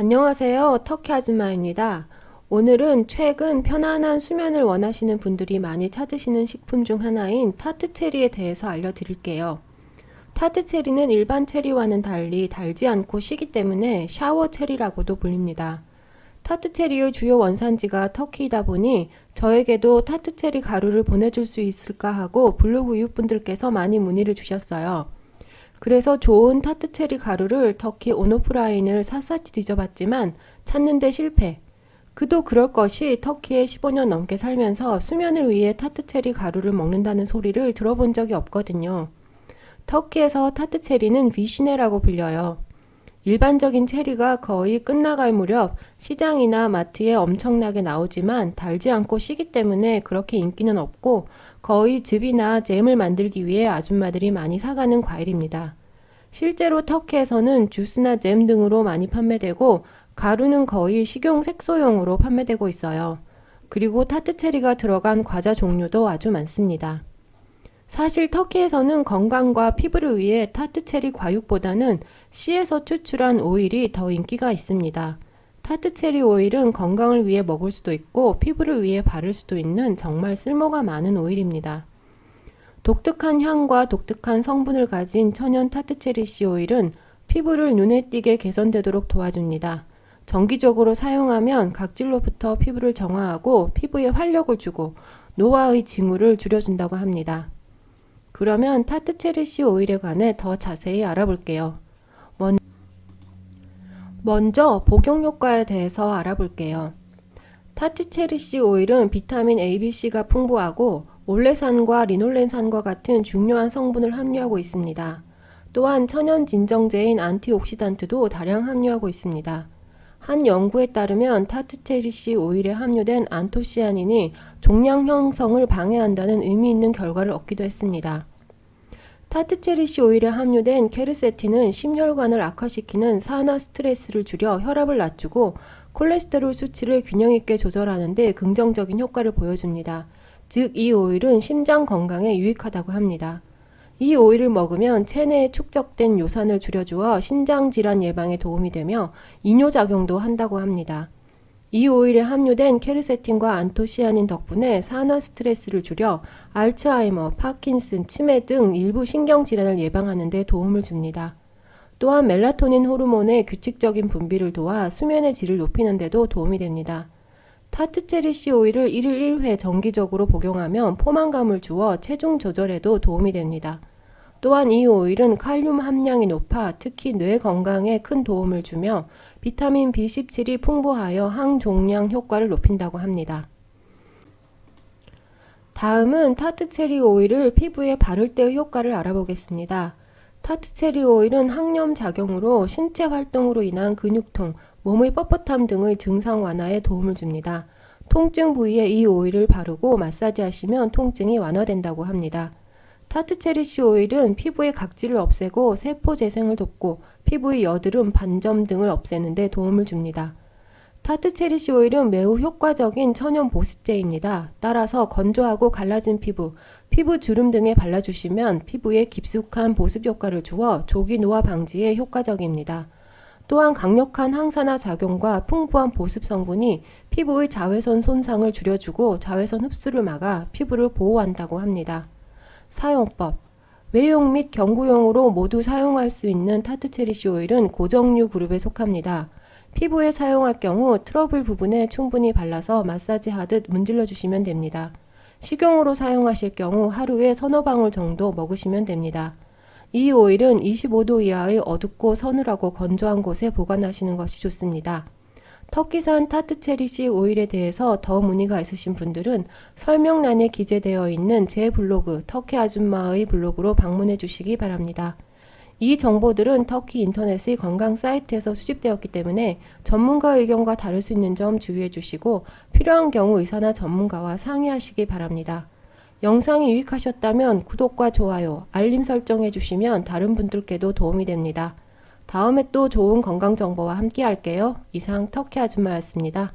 안녕하세요. 터키 아줌마입니다. 오늘은 최근 편안한 수면을 원하시는 분들이 많이 찾으시는 식품 중 하나인 타트체리에 대해서 알려드릴게요. 타트체리는 일반 체리와는 달리 달지 않고 시기 때문에 샤워체리라고도 불립니다. 타트체리의 주요 원산지가 터키이다 보니 저에게도 타트체리 가루를 보내줄 수 있을까 하고 블로그 이웃분들께서 많이 문의를 주셨어요. 그래서 좋은 타트체리 가루를 터키 온오프라인을 샅샅이 뒤져봤지만 찾는데 실패. 그도 그럴 것이 터키에 15년 넘게 살면서 수면을 위해 타트체리 가루를 먹는다는 소리를 들어본 적이 없거든요. 터키에서 타트체리는 비시네라고 불려요. 일반적인 체리가 거의 끝나갈 무렵 시장이나 마트에 엄청나게 나오지만 달지 않고 시기 때문에 그렇게 인기는 없고 거의 즙이나 잼을 만들기 위해 아줌마들이 많이 사가는 과일입니다. 실제로 터키에서는 주스나 잼 등으로 많이 판매되고 가루는 거의 식용 색소용으로 판매되고 있어요. 그리고 타트체리가 들어간 과자 종류도 아주 많습니다. 사실 터키에서는 건강과 피부를 위해 타트체리 과육보다는 씨에서 추출한 오일이 더 인기가 있습니다. 타트체리 오일은 건강을 위해 먹을 수도 있고 피부를 위해 바를 수도 있는 정말 쓸모가 많은 오일입니다. 독특한 향과 독특한 성분을 가진 천연 타트체리 씨 오일은 피부를 눈에 띄게 개선되도록 도와줍니다. 정기적으로 사용하면 각질로부터 피부를 정화하고 피부에 활력을 주고 노화의 징후를 줄여준다고 합니다. 그러면 타트체리 씨 오일에 관해 더 자세히 알아볼게요. 먼저 복용 효과에 대해서 알아볼게요. 타트체리 씨 오일은 비타민 A, B, C가 풍부하고 올레산과 리놀렌산과 같은 중요한 성분을 함유하고 있습니다. 또한 천연 진정제인 안티옥시단트도 다량 함유하고 있습니다. 한 연구에 따르면 타트체리 씨 오일에 함유된 안토시아닌이 종양 형성을 방해한다는 의미 있는 결과를 얻기도 했습니다. 타트체리 씨 오일에 함유된 케르세틴은 심혈관을 악화시키는 산화 스트레스를 줄여 혈압을 낮추고 콜레스테롤 수치를 균형 있게 조절하는 데 긍정적인 효과를 보여줍니다. 즉, 이 오일은 심장 건강에 유익하다고 합니다. 이 오일을 먹으면 체내에 축적된 요산을 줄여주어 신장 질환 예방에 도움이 되며 이뇨작용도 한다고 합니다. 이 오일에 함유된 케르세틴과 안토시아닌 덕분에 산화 스트레스를 줄여 알츠하이머, 파킨슨, 치매 등 일부 신경질환을 예방하는 데 도움을 줍니다. 또한 멜라토닌 호르몬의 규칙적인 분비를 도와 수면의 질을 높이는 데도 도움이 됩니다. 타트체리 씨 오일을 1일 1회 정기적으로 복용하면 포만감을 주어 체중 조절에도 도움이 됩니다. 또한 이 오일은 칼륨 함량이 높아 특히 뇌 건강에 큰 도움을 주며 비타민 B17이 풍부하여 항종양 효과를 높인다고 합니다. 다음은 타트체리 오일을 피부에 바를 때의 효과를 알아보겠습니다. 타트체리 오일은 항염 작용으로 신체 활동으로 인한 근육통, 몸의 뻣뻣함 등의 증상 완화에 도움을 줍니다. 통증 부위에 이 오일을 바르고 마사지 하시면 통증이 완화된다고 합니다. 타트체리 씨 오일은 피부의 각질을 없애고 세포 재생을 돕고 피부의 여드름, 반점 등을 없애는 데 도움을 줍니다. 타트체리 씨 오일은 매우 효과적인 천연 보습제입니다. 따라서 건조하고 갈라진 피부, 피부 주름 등에 발라주시면 피부에 깊숙한 보습 효과를 주어 조기 노화 방지에 효과적입니다. 또한 강력한 항산화 작용과 풍부한 보습 성분이 피부의 자외선 손상을 줄여주고 자외선 흡수를 막아 피부를 보호한다고 합니다. 사용법: 외용 및 경구용으로 모두 사용할 수 있는 타트체리 씨 오일은 고정류 그룹에 속합니다. 피부에 사용할 경우 트러블 부분에 충분히 발라서 마사지하듯 문질러 주시면 됩니다. 식용으로 사용하실 경우 하루에 서너 방울 정도 먹으시면 됩니다. 이 오일은 25도 이하의 어둡고 서늘하고 건조한 곳에 보관하시는 것이 좋습니다. 터키산 타트체리 씨 오일에 대해서 더 문의가 있으신 분들은 설명란에 기재되어 있는 제 블로그 터키 아줌마의 블로그로 방문해 주시기 바랍니다. 이 정보들은 터키 인터넷의 건강 사이트에서 수집되었기 때문에 전문가 의견과 다를 수 있는 점 주의해 주시고 필요한 경우 의사나 전문가와 상의하시기 바랍니다. 영상이 유익하셨다면 구독과 좋아요, 알림 설정해 주시면 다른 분들께도 도움이 됩니다. 다음에 또 좋은 건강 정보와 함께 할게요. 이상 터키 아줌마였습니다.